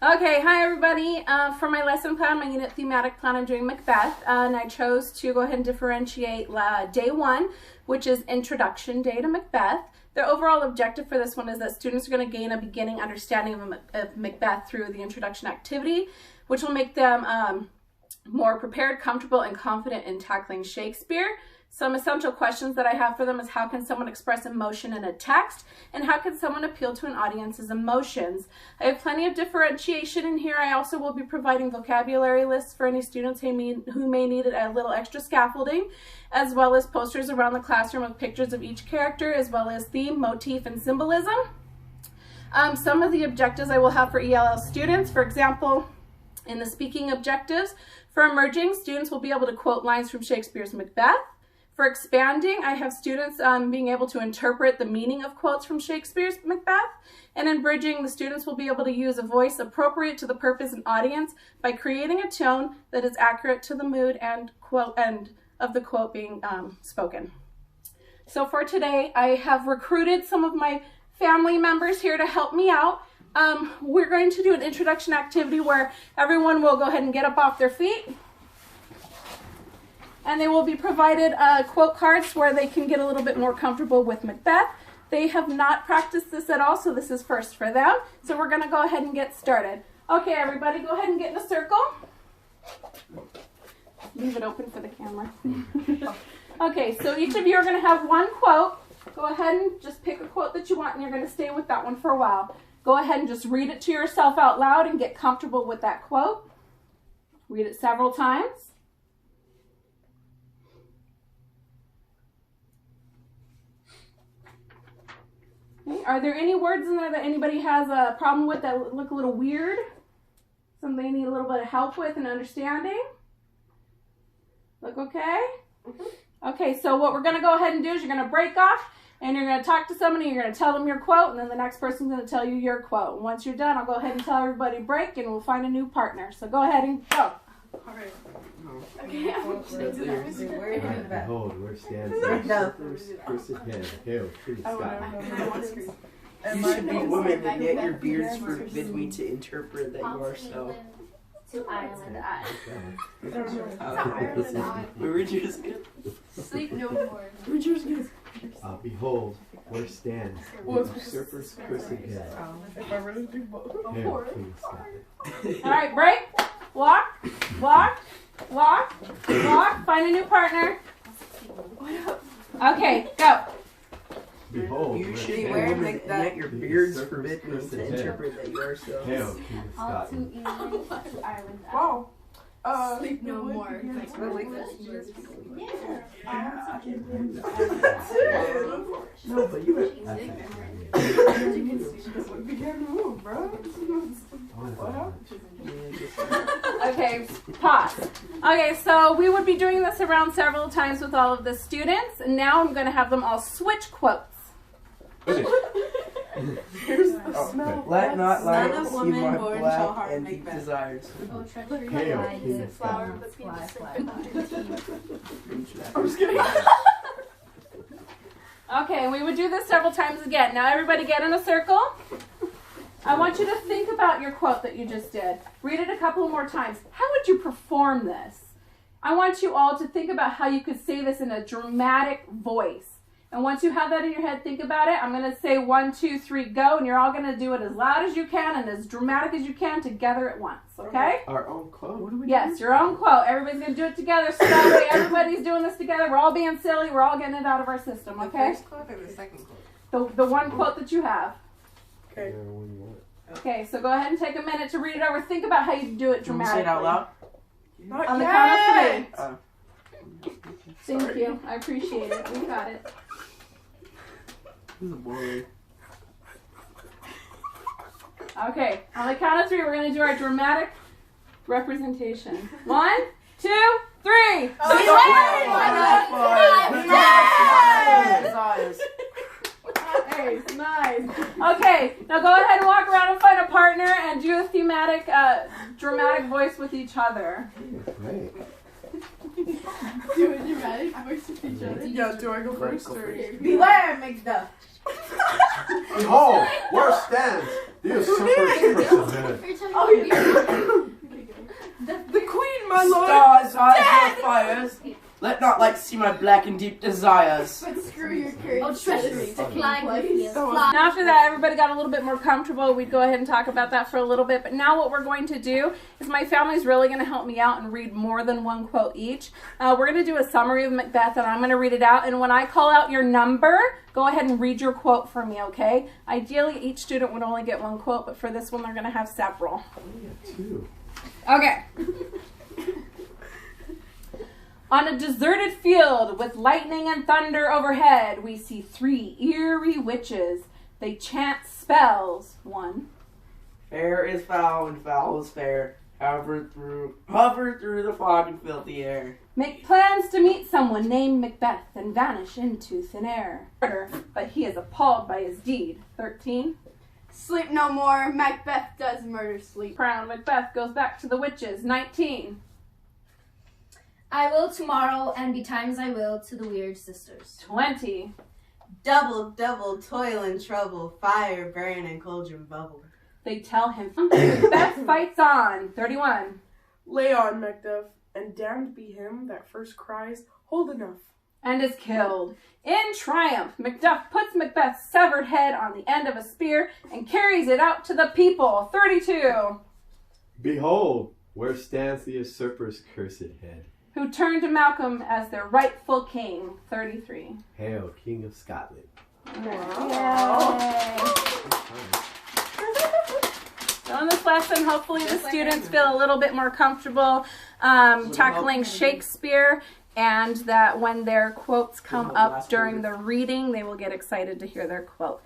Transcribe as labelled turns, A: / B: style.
A: Okay, hi everybody. For my lesson plan, my unit thematic plan, I'm doing Macbeth, and I chose to go ahead and differentiate day 1, which is Introduction Day to Macbeth. The overall objective for this one is that students are going to gain a beginning understanding of Macbeth through the introduction activity, which will make them more prepared, comfortable, and confident in tackling Shakespeare. Some essential questions that I have for them is how can someone express emotion in a text, and how can someone appeal to an audience's emotions. I have plenty of differentiation in here. I also will be providing vocabulary lists for any students who may need a little extra scaffolding, as well as posters around the classroom with pictures of each character, as well as theme, motif, and symbolism. Some of the objectives I will have for ELL students, for example, in the speaking objectives, for emerging, students will be able to quote lines from Shakespeare's Macbeth. For expanding, I have students being able to interpret the meaning of quotes from Shakespeare's Macbeth. And in bridging, the students will be able to use a voice appropriate to the purpose and audience by creating a tone that is accurate to the mood and of the quote being spoken. So for today, I have recruited some of my family members here to help me out. We're going to do an introduction activity where everyone will go ahead and get up off their feet. And they will be provided quote cards where they can get a little bit more comfortable with Macbeth. They have not practiced this at all, so this is first for them. So we're going to go ahead and get started. Okay, everybody, go ahead and get in a circle. Leave it open for the camera. Okay, so each of you are going to have one quote. Go ahead and just pick a quote that you want, and you're going to stay with that one for a while. Go ahead and just read it to yourself out loud and get comfortable with that quote. Read it several times. Okay. Are there any words in there that anybody has a problem with that look a little weird? Something they need a little bit of help with and understanding? Look okay? Okay, so what we're going to go ahead and do is you're going to break off and you're going to talk to somebody, you're going to tell them your quote, and then the next person's going to tell you your quote. And once you're done, I'll go ahead and tell everybody break and we'll find a new partner. So go ahead and go.
B: All right.
A: Okay.
C: Behold, where stands the cursed head, hail to the sky.
B: You should be women, and yet your beards forbid me to interpret that you are so.
D: To Ireland.
B: Where would yours go?
D: Sleep no more.
B: Where'd yours go?
C: Behold, where stands the usurper's cursed head, hail to the sky.
A: All right, break. Walk, walk, walk, walk. Find a new partner. Okay, go.
C: Behold,
B: You
C: where
B: should be
C: stands
B: women, and yet your beards
C: the
B: forbid me
C: usurper's
B: to
C: cursed
B: interpret that you are so.
C: hail to the
D: All
C: sky.
D: to England, to Ireland.
B: Wow.
D: Sleep no more.
B: That's what I like that.
C: No, but you have
A: Okay, pause. Okay, so we would be doing this around several times with all of the students, and now I'm going to have them all switch quotes.
B: Here's the smell. Let not light see my black and deep desires.
D: Oh, treachery
C: Hail
D: lies,
C: to the
D: flower
C: sky.
D: of the penis,
B: I'm just kidding.
A: Okay, and we would do this several times again. Now everybody get in a circle. I want you to think about your quote that you just did. Read it a couple more times. How would you perform this? I want you all to think about how you could say this in a dramatic voice. And once you have that in your head, think about it. I'm going to say 1, 2, 3, go, and you're all going to do it as loud as you can and as dramatic as you can together at once, okay?
C: Our own quote.
A: Yes, your own quote. Everybody's going to do it together, so that way everybody's doing this together. We're all being silly. We're all getting it out of our system, okay?
B: The first quote or the second quote?
A: The one quote that you have.
B: Okay.
A: Okay, so go ahead and take a minute to read it over. Think about how you do it
B: Can you
A: dramatically.
B: say it out loud?
A: On the count of 3. Thank
B: Sorry.
A: you. I appreciate it. We got it.
B: This is boring.
A: Okay, on the count of 3, we're going to do our dramatic representation. 1, 2, 3. Nice, nice. Okay, now go ahead and walk around and find a partner and do a thematic, dramatic voice with each other.
C: Great.
D: Do a dramatic voice with each other.
B: Yeah, do I go first or?
D: Beware, Macbeth.
C: Behold, where stands the usurper's cursed head,
D: Oh,
B: my black and deep desires.
D: But screw your courage.
E: Oh, treasury. Decline with
A: And after that, everybody got a little bit more comfortable. We'd go ahead and talk about that for a little bit. But now what we're going to do is my family's really going to help me out and read more than one quote each. We're going to do a summary of Macbeth, and I'm going to read it out. And when I call out your number, go ahead and read your quote for me, okay? Ideally, each student would only get one quote, but for this one, they're going to have several.
C: Yeah, 2.
A: Okay. On a deserted field with lightning and thunder overhead, we see 3 eerie witches. They chant spells. 1.
B: Fair is foul and foul is fair. Hover through the fog and filthy air.
A: Make plans to meet someone named Macbeth and vanish into thin air. But he is appalled by his deed. 13.
D: Sleep no more. Macbeth does murder sleep.
A: Crown Macbeth goes back to the witches. 19.
E: I will tomorrow and betimes I will to the weird sisters.
A: 20.
F: Double, toil and trouble, fire burn and cauldron bubble.
A: They tell him Macbeth fights on. 31.
G: Lay on, Macbeth, and damned be him that first cries, hold enough.
A: And is killed. In triumph, Macduff puts Macbeth's severed head on the end of a spear and carries it out to the people. 32.
C: Behold, where stands the usurper's cursed head.
A: Who turned to Malcolm as their rightful king. 33.
C: Hail, King of Scotland.
A: Yay. So in this lesson, hopefully the students feel a little bit more comfortable tackling Shakespeare, and that when their quotes come up during the reading, they will get excited to hear their quote.